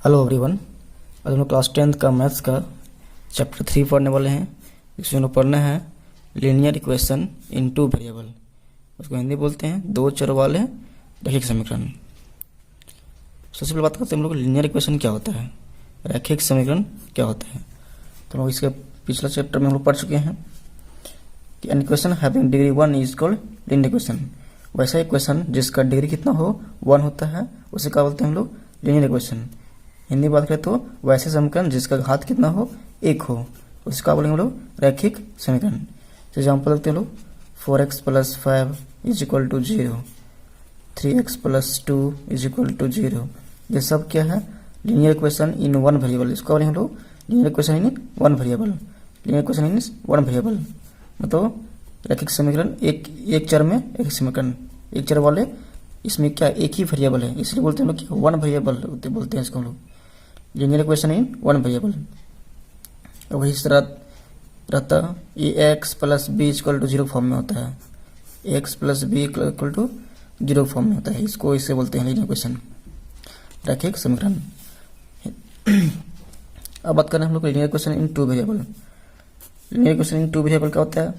Hello everyone. आज हम लोग क्लास 10th का मैथ्स का चैप्टर 3 पढ़ने वाले हैं। इसमें हम लोग पढ़ना है linear equation in two variable. उसको हिंदी बोलते हैं दो चर वाले रैखिक समीकरण। सबसे पहले बात करते हैं हम लोग लीनियर इक्वेशन क्या होता है, रैखिक समीकरण क्या होता है। तो हम लोग इसके पिछला चैप्टर में हम लोग पढ़ चुके हैं कि an equation having degree 1 is called linear equation. वैसा इक्वेशन जिसका डिग्री कितना हो 1 होता है उसे क्या बोलते हैं हम लोग लीनियर इक्वेशन। हिंदी बात करें तो वैसे समीकरण जिसका घात कितना हो 1 हो उसका बोलेंगे हम लोग रैखिक समीकरण। एग्जाम्पल देखते हैं लोग 4x + 5 = 0, 3x + 2 = 0। ये सब क्या है linear equation in one variable. इसको बोलेंगे हम लोग linear equation in one variable. Linear equation in one variable मतलब रैखिक समीकरण एक चर में एक समीकरण, एक चर वाले इसमें क्या एक ही वेरिएबल है इसलिए बोलते हैं हम लोग वन वेरिएबल बोलते हैं इसको हम लोग linear equation in one variable. वही इस तरह रहता ये x + b = 0 फॉर्म में होता है, x + b = 0 फॉर्म में होता है। इसको इससे बोलते हैं लीनियर इक्वेशन रैखिक समीकरण। अब बात करें हम लोग linear equation in two variable. Linear equation in two variable क्या होता है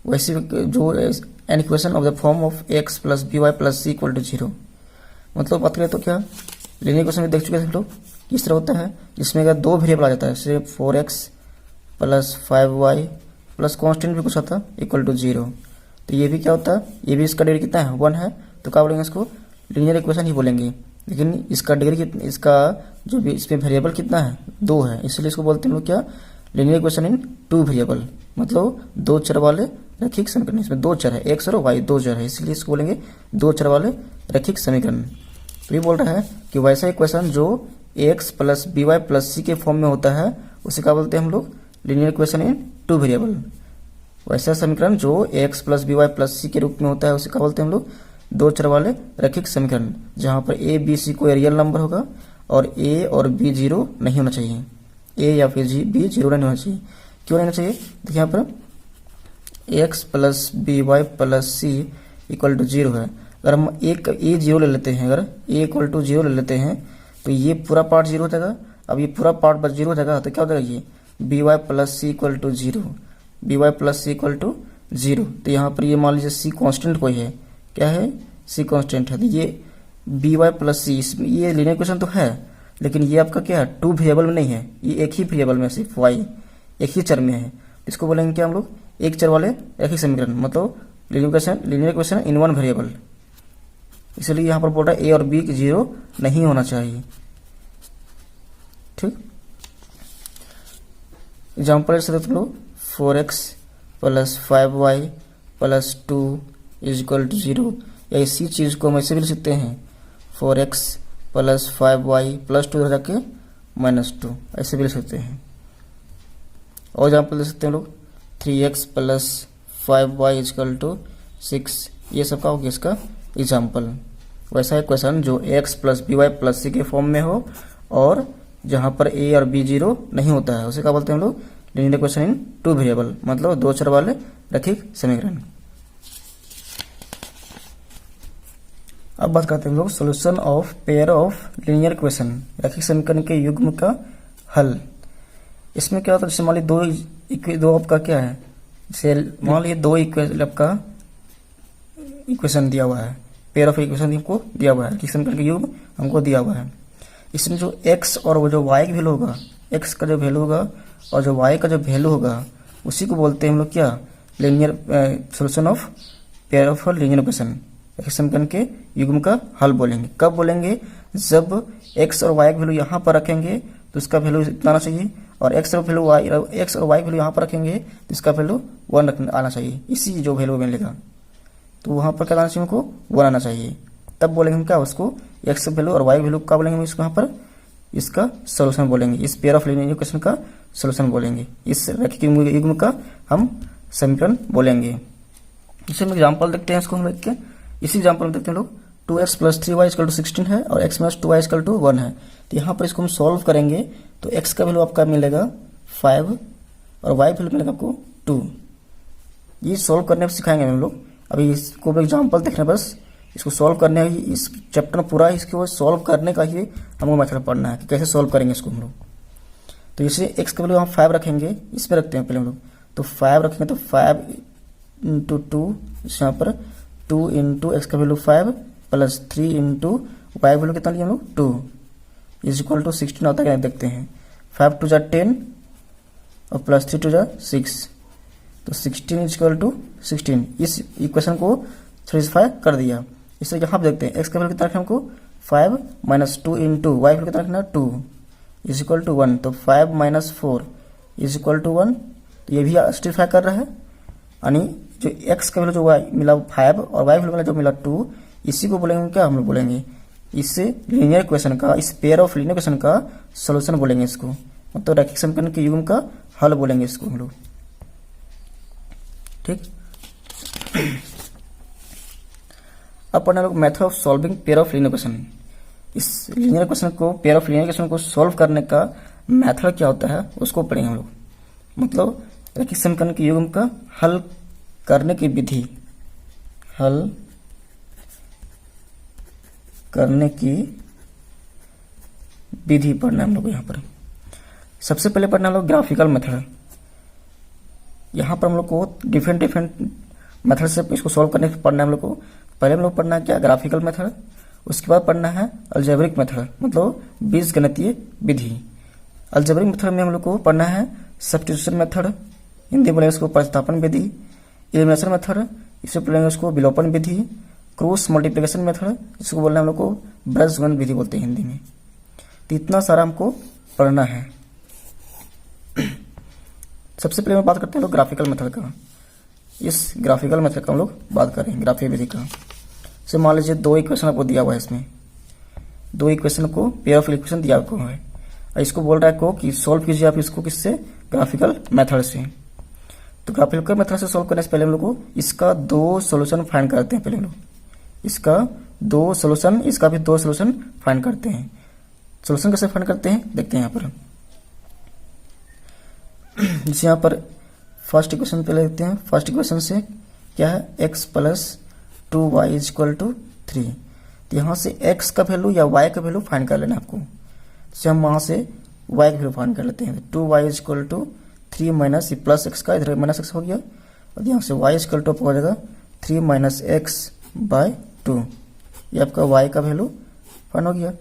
वैसे जो an equation of the form of x + by + c = 0। मतलब बात करें तो क्या लीनियर इक्वेशन में देख चुके थे हम लोग किस तरह होता है जिसमें अगर दो वेरिएबल आ जाता है जैसे 4x + 5y प्लस कॉन्स्टेंट भी कुछ आता = 0। तो ये भी क्या होता है ये भी इसका डिग्री कितना है 1 है तो क्या बोलेंगे इसको लीनियर इक्वेशन ही बोलेंगे। लेकिन इसका डिग्री कितना इसका जो भी इसमें वेरिएबल कितना है 2 है इसलिए इसको बोलते हैं लोग क्या linear equation in two variable मतलब दो चर वाले रैखिक समीकरण। इसमें दो चर है x और y दो चर है इसलिए इसको बोलेंगे दो चर वाले रैखिक समीकरण। तो ये बोल रहा है कि वैसा इक्वेशन जो x + by + c के फॉर्म में होता है उसे क्या बोलते हैं हम लोग linear equation in two variable. वैसा समीकरण जो x + by + c के रूप में होता है उसे क्या बोलते हैं हम लोग दो चर वाले रैखिक समीकरण जहां पर a b c कोई रियल नंबर होगा और a और b 0 नहीं होना चाहिए। a या फिर b 0 नहीं होना चाहिए। क्यों नहीं होना चाहिए देखिए यहाँ पर x + by + c = 0 है। अगर हम एक a 0 ले लेते हैं, अगर a = 0 ले लेते हैं तो ये पूरा पार्ट 0 हो जाएगा। अब ये पूरा पार्ट बस 0 हो जाएगा तो क्या हो जाएगा ये by + c = 0, by + c = 0। तो यहाँ पर ये मान लीजिए c कांस्टेंट कोई है, क्या है c कांस्टेंट है। तो ये by + c इसमें ये लीनियर इक्वेशन तो है लेकिन ये आपका क्या है टू वेरिएबल में नहीं है, ये एक ही वेरिएबल में सिर्फ y एक ही चर में है। इसको बोलेंगे क्या हम लोग एक चर वाले रैखिक समीकरण मतलब linear equation in one variable. इसलिए यहाँ पर बोल रहा है a और b 0 नहीं होना चाहिए। ठीक एग्जाम्पल से देख लो 4x + 5y + 2 = 0। या इसी चीज को हम ऐसे भी लिख सकते हैं 4x + 5y + 2 जाके -2 ऐसे भी लिख सकते हैं। और एग्जाम्पल दे सकते हैं लोग 3x + 5y = 6। ये सब का होगा इसका एग्जाम्पल। वैसा इक्वेशन जो x + by + c के फॉर्म में हो और जहां पर a और b 0 नहीं होता है उसे क्या बोलते हैं हम लोग linear equation in two variable मतलब दो चर वाले रैखिक समीकरण। अब बात करते हैं हम लोग solution of pair of linear equation रैखिक समीकरण के युग्म का हल। इसमें क्या होता है जैसे मान लीजिए दो आपका क्या है जैसे मान लीजिए दो आपका इक्वेशन दिया हुआ है, पेयर ऑफ इक्वेशन हमको दिया हुआ है, समीकरण का युग्म हमको दिया हुआ है। इसमें जो x और वो जो y का वैल्यू होगा, x का जो वैल्यू होगा और जो y का जो वैल्यू होगा उसी को बोलते हैं हम लोग क्या linear solution of pair of linear equation समीकरण के युग्म का हल बोलेंगे। कब बोलेंगे जब x और y का वैल्यू यहाँ पर रखेंगे तो इसका वैल्यू इतना आना चाहिए और x और y वैल्यू यहाँ पर रखेंगे तो इसका वैल्यू 1 आना चाहिए। इसी जो वैल्यू मिलेगा तो वहां पर क्या आना चाहिए हमको 1 आना चाहिए। तब बोलेंगे हम क्या उसको x वैल्यू और y वैल्यू का बोलेंगे इसको यहाँ पर इसका सॉल्यूशन बोलेंगे, इस पेयर ऑफ लीनियर इक्वेशन का सॉल्यूशन बोलेंगे, इस रैखिक युग्म का हम समीकरण बोलेंगे। इसे एग्जांपल देखते हैं इसको हम लिख के। इसी एग्जांपल में देखते हैं लोग 2x + 3y = 16 है और x - 2y = 1 है। तो यहाँ पर इसको हम सॉल्व करेंगे तो x का वैल्यू आपका मिलेगा 5 और y वैल्यू मिलेगा आपको 2। ये सॉल्व करने पर सिखाएंगे हम लोग। अभी इसको एग्जांपल देखना बस इसको सॉल्व करने ही इस चैप्टर में पूरा इसको सॉल्व करने का ही हमको मेथड पढ़ना है कि कैसे सॉल्व करेंगे इसको हम लोग। तो इसे एक्स का वैल्यू हम 5 रखेंगे, इसमें रखते हैं पहले हम लोग। तो 5 रखेंगे तो 5 इंटू 2, यहाँ पर 2 इंटू एक्स का value 5 plus 3 into y value कितना लिए हम लोग 2 इज इक्वल टू 16 होता है, देखते हैं। 5 टू जा 10 और प्लस 3 टू जा 6, तो 16 इज इक्वल टू 16। इस इक्वेशन को सेटिस्फाई कर दिया। इससे यहाँ पे देखते हैं एक्स का वैल्यू कितना रखें हमको 5 माइनस 2 इंटू वाई वैल्यू कितना रखना 2 इज इक्वल टू 1, तो 5 माइनस 4 इज इक्वल टू 1। तो ये भी सेटिस्फाई कर रहा है, यानी जो एक्स का वैल्यू जो वाई मिला 5 और वाई वैल्यू जो मिला 2, इसी को बोलेंगे क्या हम लोग बोलेंगे, इससे लीनियर इक्वेशन का, इस पेयर ऑफ लीनियर इक्वेशन का सॉल्यूशन बोलेंगे इसको, मतलब रैखिक समीकरण के युग्म का हल बोलेंगे इसको हम लोग। ठीक, अब पढ़ना लोग method of solving pair of linear equation. इस लीनियर इक्वेशन को, पेयर ऑफ लीनियर इक्वेशन को सॉल्व करने का मेथड क्या होता है उसको पढ़ेंगे हम लोग, मतलब रैखिक समीकरण के युग्म का हल करने की विधि, हल करने की विधि पढ़ना हम लोग। यहाँ पर सबसे पहले पढ़ना हम लोग ग्राफिकल मेथड। यहाँ पर हम लोग को डिफरेंट मेथड से इसको सॉल्व करने पढ़ना है हम लोग को। पहले हम लोग पढ़ना है क्या, ग्राफिकल मेथड। उसके बाद पढ़ना है अलजेब्रिक मेथड, मतलब बीजगणितीय विधि। अलजेब्रिक मेथड में हम लोग को पढ़ना है सब्स्टिट्यूशन मेथड, हिंदी बोलेंगे उसको प्रतिस्थापन विधि। एलिमिनेशन मेथड, इसे बोलेंगे उसको विलोपन विधि। क्रॉस मल्टीप्लिकेशन मेथड, इसको बोलना हम लोग को बीजगणित विधि बोलते हैं हिंदी में। तो इतना सारा हमको पढ़ना है। सबसे पहले हम बात करते हैं लोग ग्राफिकल मेथड का। इस ग्राफिकल मेथड का हम लोग बात करें, ग्राफिक विधि का। से मान लीजिए 2 इक्वेशन आपको दिया हुआ है, इसमें 2 इक्वेशन को पेयर ऑफ इक्वेशन दिया हुआ है, और इसको बोल रहा है को कि सॉल्व कीजिए आप इसको किससे, ग्राफिकल मेथड से। तो ग्राफिकल मेथड से सॉल्व करने से पहले हम लोग को इसका 2 सॉल्यूशन फाइंड करते हैं। पहले हम लोग इसका 2 सॉल्यूशन, इसका भी 2 सॉल्यूशन फाइंड करते हैं। सॉल्यूशन कैसे फाइंड करते हैं देखते हैं यहाँ पर। जैसे यहाँ पर फर्स्ट इक्वेशन पे लेते हैं। फर्स्ट इक्वेशन से क्या है, x plus 2y is equal to 3। तो यहाँ से x का वैल्यू या y का वैल्यू फाइंड कर लेना आपको। जैसे हम वहाँ से y का वैल्यू फाइंड कर लेते हैं। 2y is equal to 3 minus plus x का, इधर माइनस x हो गया, और यहाँ से y इज इक्वल टू हो जाएगा 3 माइनस x बाय 2। ये आपका y का वैल्यू फाइंड हो गया।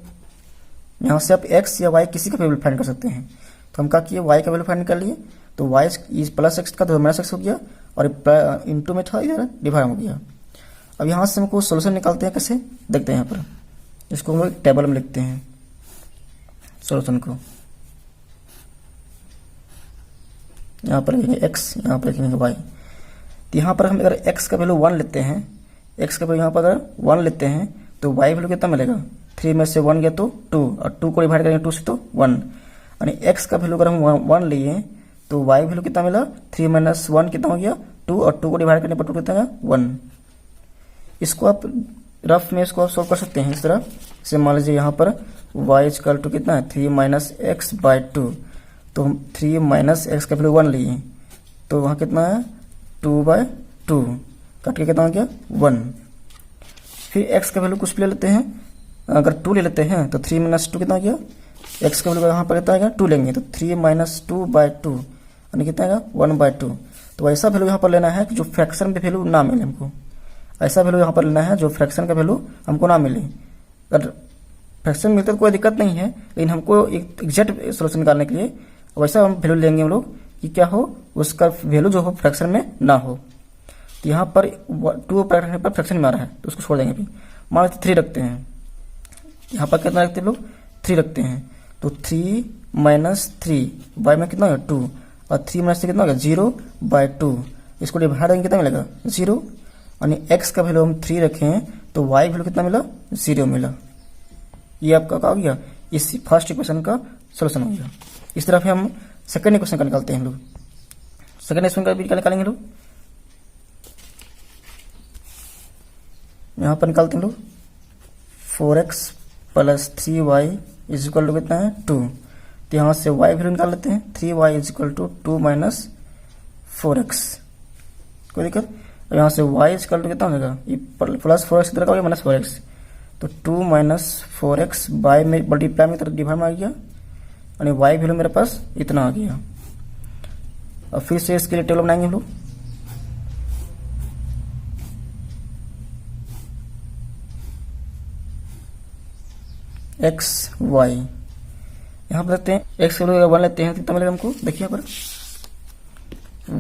यहाँ से आप x या y किसी का वैल्यू फाइंड कर सकते हैं। तो हम क्या किए, y का वैल्यू फाइंड कर लिए, तो y इज प्लस x का तो माइनस x हो गया, और इंटू में था इधर डिवाइड हो गया। अब यहाँ से हमको सोल्यूशन निकालते हैं, कैसे देखते हैं। यहाँ पर इसको हम लोग टेबल में लिखते हैं सोल्यूशन को। यहाँ पर लिखेंगे x, यहाँ पर लिखेंगे y। तो यहाँ पर हम अगर x का वैल्यू 1 लेते हैं, x का वैल्यू यहाँ पर अगर 1 लेते हैं, तो y वैल्यू कितना मिलेगा, 3 में से 1 गया तो 2, और 2 को डिवाइड करेंगे 2 से तो 1, यानी x का वैल्यू अगर हम 1 लिए तो y वैल्यू कितना मिला, 3 माइनस 1 कितना हो गया 2, और 2 को डिवाइड करने पर 2 कितना है 1। इसको आप रफ में इसको आप सॉल्व कर सकते हैं इस तरह से। मान लीजिए यहाँ पर y इक्वल टू कितना है 3 माइनस एक्स बाय 2, तो हम 3 माइनस एक्स का वैल्यू 1 लिए, तो वहाँ कितना है 2 बाय 2, काट के कितना हो गया 1। फिर x का वैल्यू कुछ ले लेते हैं, अगर 2 ले लेते हैं तो 3 माइनस 2 कितना हो गया, x का वैल्यू यहाँ पर कितना आएगा 2 लेंगे, तो 3 माइनस 2 बाय 2 यानी कितना आएगा 1 बाय 2। तो ऐसा वैल्यू यहाँ पर लेना है कि जो फ्रैक्शन में वैल्यू ना मिले हमको, ऐसा वैल्यू यहाँ पर लेना है जो फ्रैक्शन का वैल्यू हमको ना मिले। अगर फ्रैक्शन मिलता तो कोई दिक्कत नहीं है, लेकिन हमको एक एग्जैक्ट सोल्यूशन निकालने के लिए वैसा हम वैल्यू लेंगे हम लोग कि क्या हो, उसका वैल्यू जो हो फ्रैक्शन में ना हो। तो यहाँ पर 2 पर फ्रैक्शन में आ रहा है तो उसको छोड़ देंगे। अभी मान लीजिए 3 रखते हैं, यहाँ पर कितना रखते हैं लोग 3 रखते हैं, तो 3 माइनस 3 वाई में कितना होगा 2, और 3 माइनस 3 कितना होगा 0 बाय 2। इसको डिवाइड देंगे कितना मिलेगा 0, यानी x का वैल्यू हम 3 रखें तो y वैल्यू कितना मिला 0 मिला। ये आपका क्या हो गया, इस फर्स्ट इक्वेशन का सोल्यूशन हो गया। इस तरह से हम सेकंड इक्वेशन का निकालते हैं हम लोग। सेकंड इक्वेशन का भी निकालेंगे लोग, यहाँ पर निकालते हैं लोग 4x plus 3y is equal to कितना है 2। तो यहाँ से y वैल्यू निकाल लेते हैं, 3y is equal to 2 minus 4x। कोई दिक्कत, और यहाँ से y इक्वल टू कितना हो जाएगा, ये प्लस 4x की तरह का हो गया माइनस 4x, तो 2 माइनस 4x बाय में मल्टीप्लाई में तरह डिवाइड में आ गया और y वैल्यू मेरे पास इतना आ गया। और फिर से इसके लिए टेबल बनाएंगे हम लोग। एक्स वाई यहाँ पर लेते हैं, एक्स के वैल्यू 1 लेते हैं तो कितना मिलेगा हमको, देखिए यहाँ पर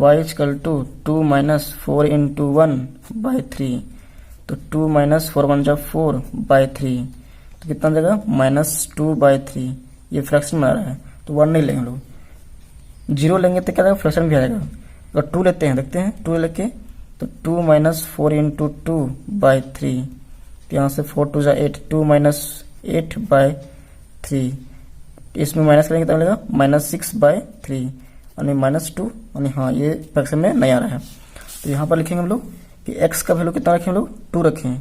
y equal to 2 minus 4 into 1 by 3, तो 2 माइनस 4 1 जा 4 बाई 3, तो कितना जाएगा -2 बाई 3। ये फ्रैक्शन में आ रहा है तो 1 नहीं लेंगे हम लोग, 0 लेंगे तो क्या जाएगा, फ्रैक्शन भी आ जाएगा। अगर 2 लेते हैं, देखते हैं 2 लेके, तो 2 माइनस 4 इंटू 2 बाई 3, तो यहाँ से 4 2 जा 8, 2 माइनस 8 बाई 3, इसमें माइनस करेंगे तो मिलेगा -6 बाई 3 और -2, और हाँ ये फ्रैक्शन में नहीं आ रहा है। तो यहाँ पर लिखेंगे हम लोग कि x का वैल्यू कितना रखें हम लोग, 2 रखें,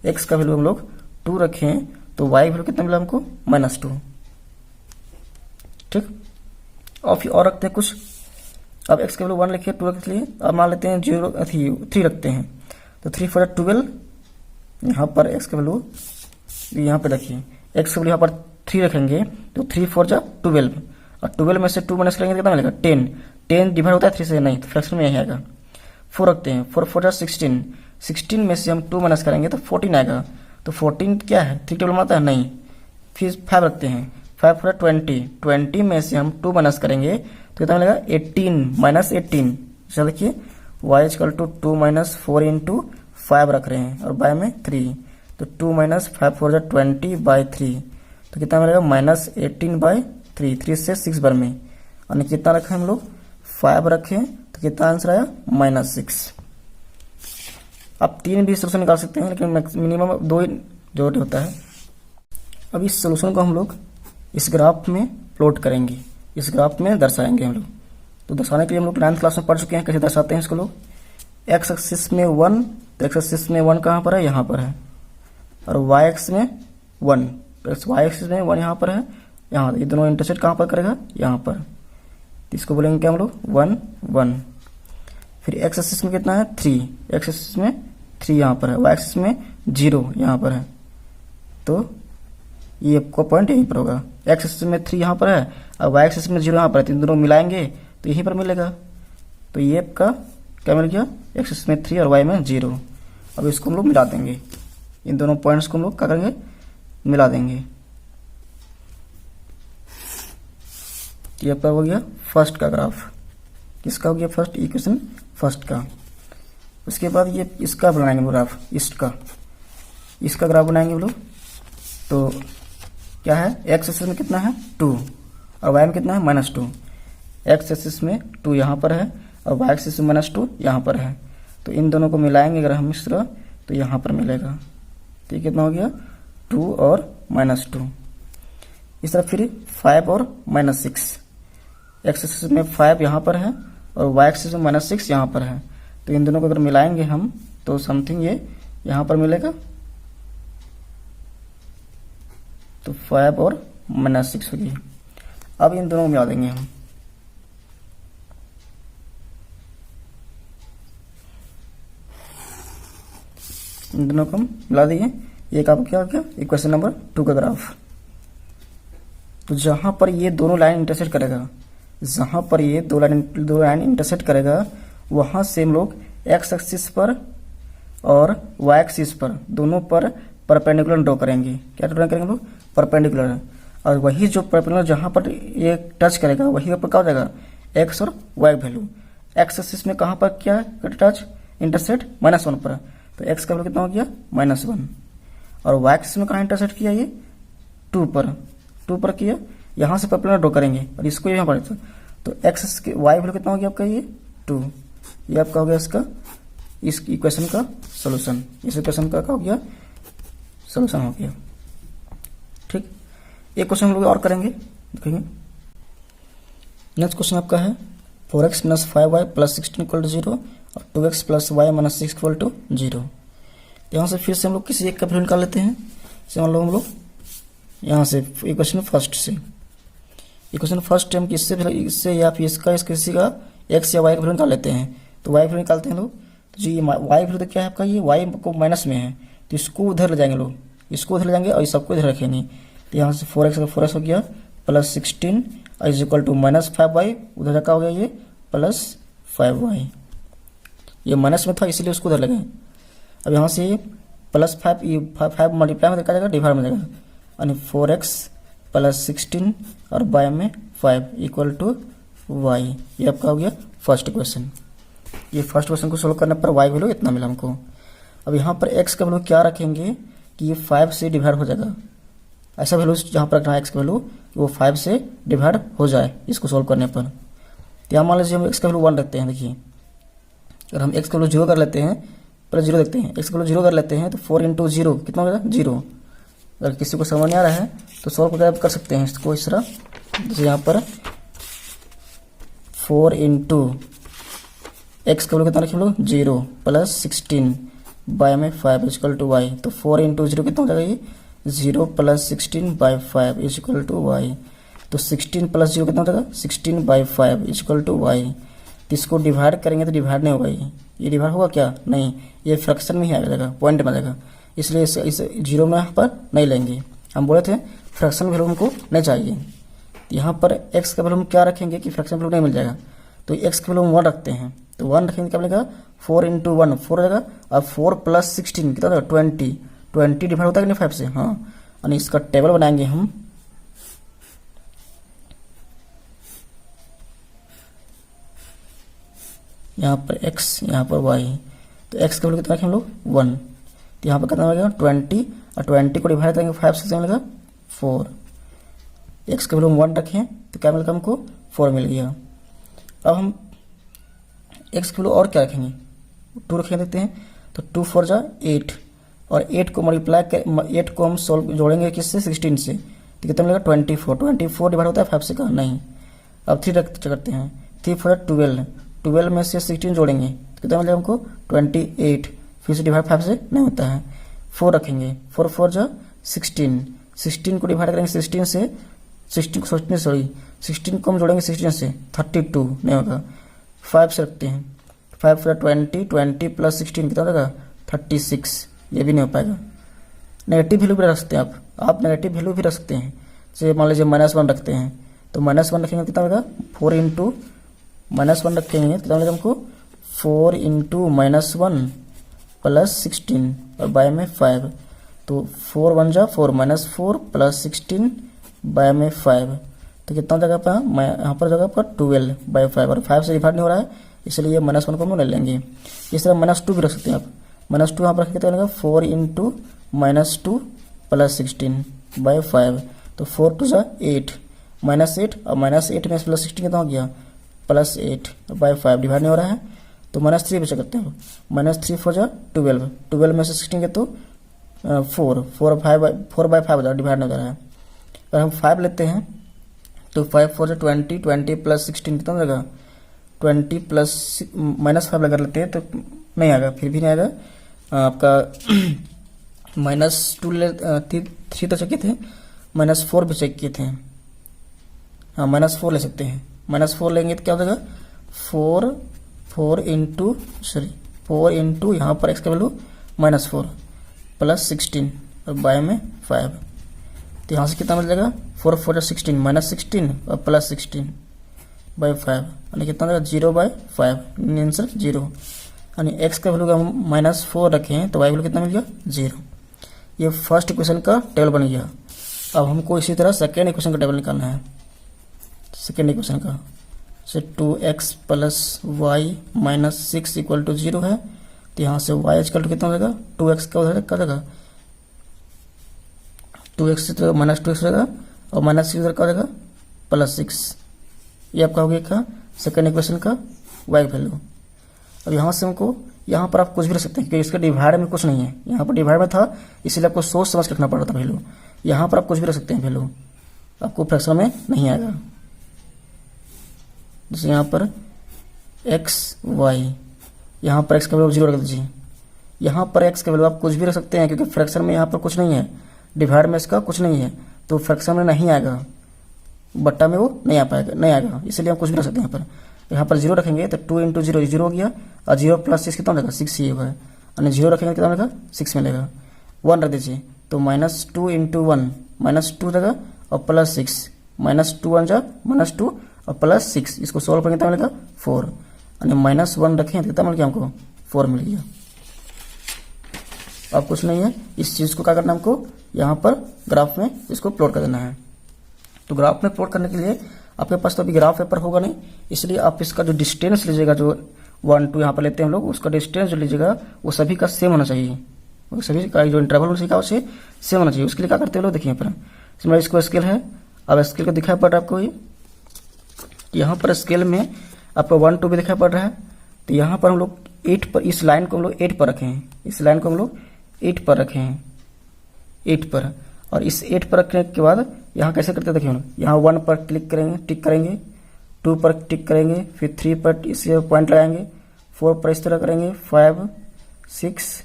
x का वैल्यू हम लोग 2 रखें, तो y वैल्यू कितना मिला हमको, -2। ठीक, और फिर और रखते हैं कुछ। अब x का वैल्यू 1 लिखिए, 2 रख लिए। अब मान लेते हैं 3 रखते हैं, तो 3 4 12, यहाँ पर x का वैल्यू यहाँ पे रखिए, x का वैल्यू यहाँ पर 3 रखेंगे तो 3 4 जा 12, और 12 में से 2 माइनस करेंगे तो कितना मिलेगा, 10 डिवाइड होता है 3 से, नहीं तो फ्रैक्शन में यही आएगा। 4 रखते हैं, 4 4 जा 16, 16 में से हम 2 माइनस करेंगे तो 14 आएगा, तो 14 क्या है, 3 टेबल में आता है, नहीं। फिर 5 रखते हैं, 5 4 20, 20 में से हम 2 माइनस करेंगे तो कितना मिलेगा, 18 -18। चलो देखिए y equal to 2 minus 4 into 5 रख रहे हैं और बाय में 3, तो 2 माइनस 5 4 जा 20 बाई 3, तो कितना मिलेगा -18 बाई 3, 3 से 6 बार में, और कितना रखें हम लोग, 5 रखें, तो कितना आंसर आया, -6। आप 3 भी सोल्यूशन निकाल सकते हैं, लेकिन मिनिमम 2 ही जरूरी होता है। अब इस सोल्यूशन को हम लोग इस ग्राफ में प्लॉट करेंगे, इस ग्राफ में दर्शाएंगे हम लोग। तो दर्शाने के लिए हम लोग 9th क्लास में पढ़ चुके हैं कैसे दर्शाते हैं इसको लोग। एक्स एक्सिस में 1, तो एक्स एक्सिस में 1 कहाँ पर है, यहाँ पर है, और वाई एक्सिस में 1, तो वाई एक्सिस में 1 यहाँ पर है, यहाँ, ये दोनों इंटरसेक्ट कहाँ पर करेगा, यहाँ पर, तो इसको बोलेंगे क्या हम लोग, 1 1। फिर एक्स एक्सिस में कितना है, 3, एक्स एक्सिस में 3 यहाँ पर है, वाई एक्सिस में 0 यहाँ पर है, तो ये आपका पॉइंट यहीं पर होगा। एक्स एक्सिस में 3 यहाँ पर है और वाई एक्सिस में 0 यहाँ पर है, तो इन दोनों मिलाएंगे तो यहीं पर मिलेगा। तो ये आपका क्या मिल गया, एक्स एक्सिस में 3 और वाई में 0। अब इसको हम लोग मिला देंगे, इन दोनों पॉइंट्स को हम लोग क्या करेंगे, मिला देंगे। ये आपका हो गया फर्स्ट का ग्राफ, किसका हो गया, फर्स्ट इक्वेशन फर्स्ट का। उसके बाद ये इसका बनाएंगे ग्राफ, इसका ग्राफ बनाएंगे हम लोग। तो क्या है, एक्स एक्सिस में कितना है, 2, और वाई में कितना है, -2। एक्स एक्सिस में 2 यहाँ पर है और वाई एक्सिस में -2 यहाँ पर है, तो इन दोनों को मिलाएंगे अगर हम इस तरह, तो यहाँ पर मिलेगा। तो ये कितना हो गया, 2 और -2। इस तरह फिर 5 और -6, एक्स एक्सिस में 5 यहाँ पर है और वाई एक्सिस में -6 यहाँ पर है, तो इन दोनों को अगर मिलाएंगे हम तो समथिंग ये यहाँ पर मिलेगा, तो 5 और -6 होगी। अब इन दोनों को मिला देंगे हम, इन दोनों को हम मिला दिए। एक आपको क्या हो गया, इक्वेशन नंबर 2 का ग्राफ। तो जहां पर ये दोनों लाइन इंटरसेक्ट करेगा, जहां पर ये दो लाइन इंटरसेक्ट करेगा, वहां से हम लोग एक्स एक्सिस पर और वाई एक्सिस पर दोनों पर परपेंडिकुलर ड्रॉ करेंगे। क्या ड्रॉ करेंगे हम लोग, परपेंडिकुलर। और वही जो परपेंडिकुलर जहां पर ये टच करेगा वही पर क्या हो जाएगा, एक्स और वाई वैल्यू। एक्स एक्सिस में कहां पर क्या टच इंटरसेक्ट, -1 पर, तो एक्स का वैल्यू कितना हो गया, -1। और वाई एक्सिस में कहां इंटरसेक्ट किया, ये 2 पर किया, यहां से परपेंडिकुलर ड्रॉ करेंगे और इसको यहाँ पर, तो एक्स के वाई वैल्यू कितना हो गया आपका, ये 2। ये आपका हो गया इसका, इस इक्वेशन का सोल्यूशन, इस इक्वेशन का क्या हो गया, सोल्यूशन हो गया। ठीक, एक क्वेश्चन हम लोग और करेंगे, देखेंगे। नेक्स्ट क्वेश्चन आपका है 4x - 5y + 16 = 0 और 2x + y - 6 = 0। यहाँ से फिर से हम लोग किसी एक का वैल्यू निकाल लेते हैं। जैसे मान लो हम लोग यहाँ से इक्वेशन फर्स्ट हम किससे या फिर इसका किसी का x या y का वैल्यू निकाल लेते हैं। तो y वैल्यू निकालते हैं लोग, तो जी वाई वैल्यू तो क्या है आपका, ये वाई को माइनस में है तो इसको उधर ले जाएंगे लोग, इसको उधर ले जाएंगे और इस सबको इधर रखेंगे। तो यहाँ से 4x का 4x हो गया plus 16 is equal to minus 5y, उधर जाकर हो गया ये प्लस 5y, ये माइनस में था इसीलिए उसको उधर लगे। अब यहाँ से प्लस 5 ये 5 मल्टीप्लाई में जाएगा डिवाइड में जाएगा, यानी 4x प्लस 16 और y में 5 इक्वल टू y। ये आपका हो गया फर्स्ट क्वेश्चन। ये फर्स्ट क्वेश्चन को सोल्व करने पर y वैल्यू इतना मिला हमको। अब यहाँ पर x का वैल्यू क्या रखेंगे कि ये 5 से डिवाइड हो जाएगा, ऐसा वैल्यू जहाँ पर रखना है x का वैल्यू वो 5 से डिवाइड हो जाए इसको सोल्व करने पर। तो यहाँ मान लीजिए हम x का वैल्यू 1 रखते हैं। देखिए अगर हम x का वैल्यू 0 कर लेते हैं, पहले 0 देखते हैं, x का वैल्यू 0 कर लेते हैं तो 4 इंटू 0 कितना हो जाएगा 0। अगर किसी को समझ नहीं आ रहा है तो सॉल्व कर सकते हैं इसको इस तरह, जैसे यहाँ पर 4 इंटू एक्स का वैल्यू कितना रखें लोग 0 प्लस 16 बाय में 5 इजकल टू वाई। तो 4 इंटू 0 कितना हो जाएगा ये 0 plus 16 by 5 is equal to y. तो 16 प्लस 0 कितना हो जाएगा 16 बाय 5 इजकल टू वाई। तो इसको डिवाइड करेंगे तो डिवाइड नहीं होगा, ये डिवाइड होगा क्या नहीं, ये फ्रैक्शन में ही आ जाएगा, पॉइंट में आ जाएगा, इसलिए इस 0 में यहाँ पर नहीं लेंगे। हम बोले थे फ्रैक्शन वैल्यू हमको नहीं चाहिए। यहाँ पर x का वैल्यू हम क्या रखेंगे कि फ्रैक्शन वैल्यू नहीं मिल जाएगा, तो x का वैल्यू 1 रखते हैं, तो 1 रखेंगे क्या मिलेगा 4 इंटू 1 4 हो जाएगा, और 4 प्लस 16 कितना होगा 20 डिवाइड होता है कि नहीं 5 से, हाँ। और इसका टेबल बनाएंगे हम, यहाँ पर x यहाँ पर y, तो x का वैल्यू कितना रखें हम लोग 1, तो यहाँ पर कितना मिलेगा 20 और 20 को डिवाइड करेंगे 5 से मिलेगा 4। x का वैल्यू 1 रखें तो क्या मिलेगा हमको 4 मिल गया। अब हम x का वैल्यू और क्या रखेंगे 2 रखेंगे, देखते हैं। तो 2 4 जा 8 और 8 को मल्टीप्लाई कर 8 को हम सोल्व जोड़ेंगे किससे 16 से, तो कितना मिलेगा 24 डिवाइड होता है 5 से का नहीं। अब 3 करते हैं, 3 4 12 में से 16 जोड़ेंगे तो कितना मिलेगा हमको 28, फिर से डिवाइड 5 से नहीं होता है। 4 रखेंगे 4 4 जा 16 को डिवाइड करेंगे 16 को हम जोड़ेंगे 16 से 32 नहीं होगा। 5 से रखते हैं, 5 4 20 प्लस 16 कितना होगा 36, ये भी नहीं हो पाएगा। नेगेटिव वैल्यू भी रख सकते हैं आप नेगेटिव वैल्यू भी रख सकते हैं, जैसे मान लीजिए -1 रखते हैं, तो -1 रखेंगे कितना होगा 4 इंटू -1 रखेंगे कितना मिलेगा हमको 4 इंटू -1 प्लस 16 और बाय में 5, तो 4 1 जा 4 -4 प्लस 16 बाय में 5, तो कितना हो जाएगा यहाँ पर जगह पर 12 बाय 5, और 5 से डिवाइड नहीं हो रहा है इसलिए -1 को हम ले लेंगे। इस तरह -2 भी रख सकते हैं आप, -2 यहाँ पर रखेंगे तो मिलेगा 4 इंटू -2 प्लस 16 बाय 5, तो 4 2 जा 8 -8 और -8 में प्लस 16 कितना हो गया +8 बाय 5 डिवाइड नहीं हो रहा है, तो -3 बचा करते हैं। -3 4 जा 12 में से 16 के तो 4 बाय 5 डिवाइड नहीं हो रहा है। अगर हम 5 लेते हैं तो 5 4 जा 20 प्लस 16 कितना हो जाएगा 20 प्लस -5 लगा लेते हैं तो नहीं आएगा, फिर भी नहीं आएगा आपका -3 तो चेक थे, -4 भी चेक किए थे, हाँ -4 ले सकते हैं। -4 लेंगे तो क्या हो जाएगा 4 इंटू यहाँ पर x का वैल्यू -4 प्लस 16 और बाय में 5, तो यहाँ से कितना मिल जाएगा 4 4 जा 16 -16 और प्लस 16 बाय 5, यानी कितना जाएगा 0 बाय 5, आंसर 0। यानी x का वैल्यू हम -4 रखे हैं तो y वैल्यू कितना मिल गया 0। ये फर्स्ट इक्वेशन का टेबल बन गया। अब हमको इसी तरह सेकेंड इक्वेशन का टेबल निकालना है। सेकेंड इक्वेशन का से 2x plus y minus 6 equal to 0 है, तो यहाँ से y इक्वल टू कितना हो जाएगा 2x का हो जाएगा 2x से तो -2x हो जाएगा और -6 का हो जाएगा +6। ये आपका हो गया सेकेंड इक्वेशन का y वैल्यू। अब यहाँ से हमको यहाँ पर आप कुछ भी रख सकते हैं क्योंकि इसका डिवाइड में कुछ नहीं है, यहाँ पर डिवाइड में था इसीलिए आपको सोच समझ के रखना पड़ रहा था वैल्यू। यहाँ पर आप कुछ भी रख सकते हैं वैल्यू, आपको फ्रैक्शन में नहीं आएगा। जैसे यहाँ पर x y, यहाँ पर x का वैल्यू 0 रख दीजिए। यहाँ पर x का वैल्यू आप कुछ भी रख सकते हैं क्योंकि फ्रैक्शन में यहाँ पर कुछ नहीं है, डिवाइड में इसका कुछ नहीं है तो फ्रैक्शन में नहीं आएगा, बट्टा में वो नहीं आ पाएगा, नहीं आएगा, इसलिए हम कुछ भी रख सकते हैं यहाँ पर। यहाँ पर 0 रखेंगे तो 2 इंटू 0 0 हो गया, और 0 प्लस 6 कितना मिलेगा 6 ये है, और 0 रखेंगे कितना मिलेगा 6 मिलेगा। 1 रख दीजिए तो -2 इंटू 1 -2 रहेगा और प्लस 6, -2 1 जा -2 और प्लस 6, इसको सॉल्व करेंगे कितना मिलेगा 4, और -1 रखें तो कितना मिल गया हमको 4 मिल गया। अब कुछ नहीं है, इस चीज़ को क्या करना है हमको यहाँ पर ग्राफ में इसको प्लॉट कर देना है। तो ग्राफ में प्लॉट करने के लिए आपके पास तो अभी ग्राफ पेपर होगा नहीं, इसलिए आप इसका जो डिस्टेंस लीजिएगा, जो 1 2 यहाँ पर लेते हैं हम लोग, उसका डिस्टेंस जो लीजिएगा वो सभी का सेम होना चाहिए, वो सभी का जो इंटरवल उसी का उसे सेम होना चाहिए। उसके लिए क्या करते हैं लोग, देखिए पर इसमें इसको स्केल है, अब स्केल को दिखाई पड़ रहा है आपको ये, यहाँ पर स्केल में आपको 1 2 भी दिखाई पड़ रहा है, तो यहाँ पर हम लोग 8 पर, इस लाइन को हम लोग 8 पर रखे हैं, इस लाइन को हम लोग 8 पर रखे हैं, 8 पर। और इस 8 पर रखने के बाद यहाँ कैसे करते हैं देखिए हम, यहाँ 1 पर क्लिक करेंगे, टिक करेंगे, 2 पर टिक करेंगे, फिर 3 पर इसे पॉइंट लगाएंगे, 4 पर इस तरह करेंगे, 5 6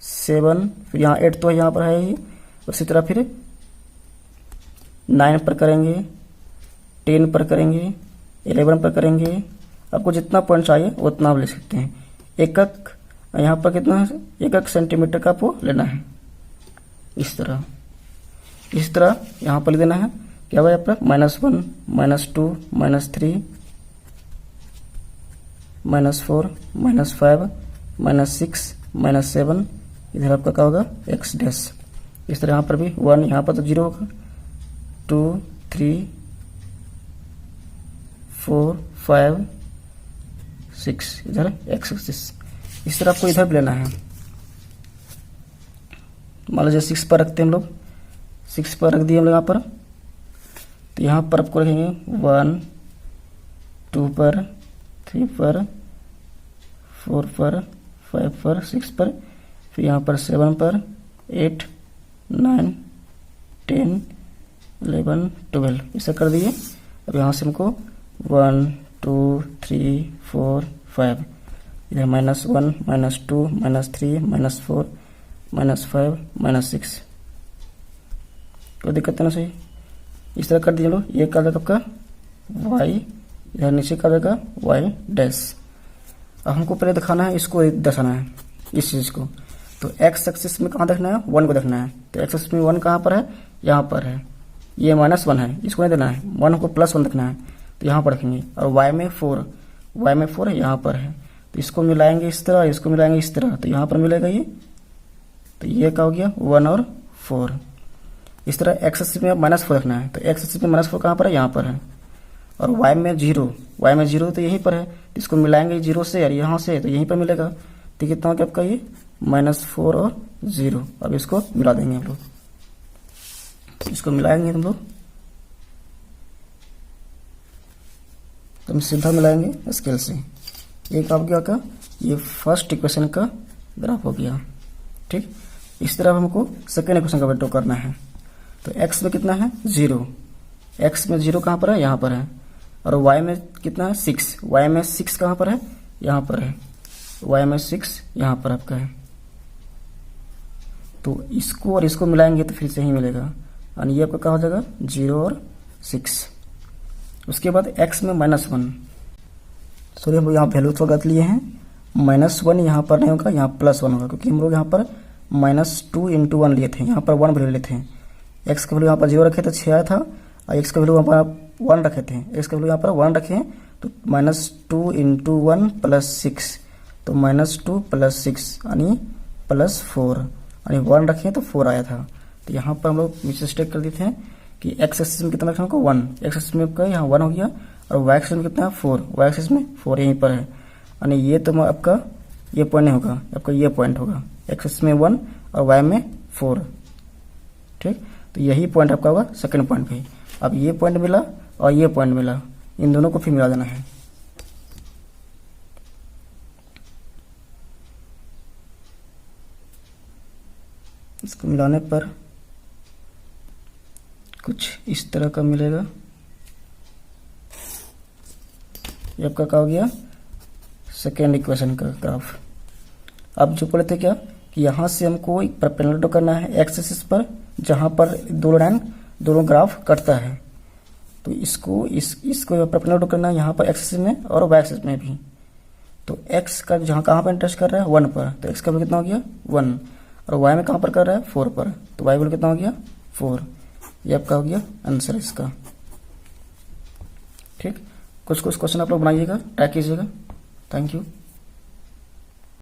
7, फिर यहाँ 8 तो यहाँ पर है ही, उसी तरह फिर 9 पर करेंगे, 10 पर करेंगे, 11 पर करेंगे। आपको जितना पॉइंट चाहिए उतना आप ले सकते हैं। एक यहाँ पर कितना है, 1 सेंटीमीटर का आपको लेना है, इस तरह यहाँ पर देना है। क्या हुआ आपका -1 -2 -3 -4 -5 -6 -7, इधर आपका क्या होगा x डैश। इस तरह यहाँ पर भी 1, यहाँ पर तो 0 होगा, 2 3 4 5 6, इधर x एक्सिस। इस तरह आपको इधर भी लेना है। मान लीजिए 6 पर रखते हैं हम लोग, 6 पर रख दिए हम लोग यहाँ पर, तो यहाँ पर आपको रखेंगे 1 2 पर 3 पर 4 पर 5 पर 6 पर, फिर यहाँ पर 7 पर 8 9 10 11 12, ऐसा कर दिए। अब यहाँ से हमको 1 2 3 4 5, इधर -1 -2 -3 -4 -5 -6, कोई दिक्कत नहीं सही। इस तरह कर दीजिए लोग। ये कर देगा आपका y, इधर नीचे कर देगा y डैश। अब हमको पहले दिखाना है, इसको दर्शाना है इस चीज़ को। तो x एक्सिस में कहाँ देखना है, 1 को देखना है। तो x एक्सिस में 1 कहाँ पर है, यहाँ पर है। ये -1 है, इसको नहीं देना है, 1 को +1 देखना है, तो यहाँ पर रखेंगे। और y में 4 यहाँ पर है, तो इसको मिलाएंगे इस तरह, इसको मिलाएंगे इस तरह, तो यहाँ पर मिलेगा ये। तो ये क्या हो गया 1 और 4। इस तरह x एक्सिस में -4 रखना है, तो x एक्सिस में -4 कहाँ पर है, यहाँ पर है। और y में 0 तो यहीं पर है, तो इसको मिलाएंगे 0 से और यहाँ से, तो यहीं पर मिलेगा। तो कितना हो गया आपका ये -4 और 0। अब इसको मिला देंगे हम लोग, इसको मिलाएंगे हम लोग, तो हम सीधा मिलाएंगे स्केल से। एक आप गया का ये फर्स्ट इक्वेशन का ग्राफ हो गया, ठीक। इस तरह हमको सेकेंड इक्वेशन का ड्रॉ करना है। तो x में कितना है 0, x में 0 कहाँ पर है, यहाँ पर है। और y में कितना है 6, y में 6 कहाँ पर है, यहाँ पर है। y में 6 यहाँ पर आपका है। तो इसको और इसको मिलाएंगे तो फिर से ही मिलेगा, और ये आपका क्या हो जाएगा 0 और 6। उसके बाद x में -1, सॉरी हम लोग यहाँ वैल्यू थोड़ा गलत लिए हैं, -1 यहाँ पर नहीं होगा, यहाँ +1 होगा, क्योंकि हम लोग यहाँ पर -2 × 1 लिए थे, यहाँ पर 1 वैल्यू लिए थे। x का वैल्यू यहाँ पर 0 रखे थे 6 आया था, और x का वैल्यू यहाँ पर 1 रखे थे, x का वैल्यू यहाँ पर 1 रखे हैं, तो -2 × 1 + 6, तो -2 + 6 यानी +4, यानी 1 रखे तो 4 आया था। तो यहाँ पर हम लोग मिस्टेक कर देते हैं कि x एक्सिस में कितना रखना होगा 1, x एक्सिस में आपका यहाँ 1 हो गया, और y एक्सिस में कितना है 4, y एक्सिस में 4 यहीं पर है, यानी ये तो आपका ये पॉइंट नहीं होगा, आपका ये पॉइंट होगा, x एक्सिस में 1 और y में 4, ठीक। तो यही पॉइंट आपका होगा सेकंड पॉइंट पे। अब ये पॉइंट मिला और ये पॉइंट मिला, इन दोनों को फिर मिला देना है। इसको मिलाने पर कुछ इस तरह का मिलेगा। ये आपका क्या हो गया सेकेंड इक्वेशन का ग्राफ। अब जो पढ़े थे क्या कि यहाँ से हमको एक परपेंडिकुलर ड्रॉ करना है x एक्सिस पर, जहाँ पर दोनों ग्राफ कटता है। तो इसको परपेंडिकुलर करना है यहाँ पर एक्स एक्सिस में और वाई एक्सिस में भी। तो एक्स का जहाँ कहाँ पर इंटरेस्ट कर रहा है 1 पर, तो एक्स का वैल्यू कितना हो गया 1, और वाई में कहाँ पर कर रहा है 4 पर, तो वाई वैल्यू कितना हो गया 4। ये आपका हो गया आंसर इसका। ठीक, कुछ क्वेश्चन आप लोग बनाइएगा, ट्राई कीजिएगा। Thank you.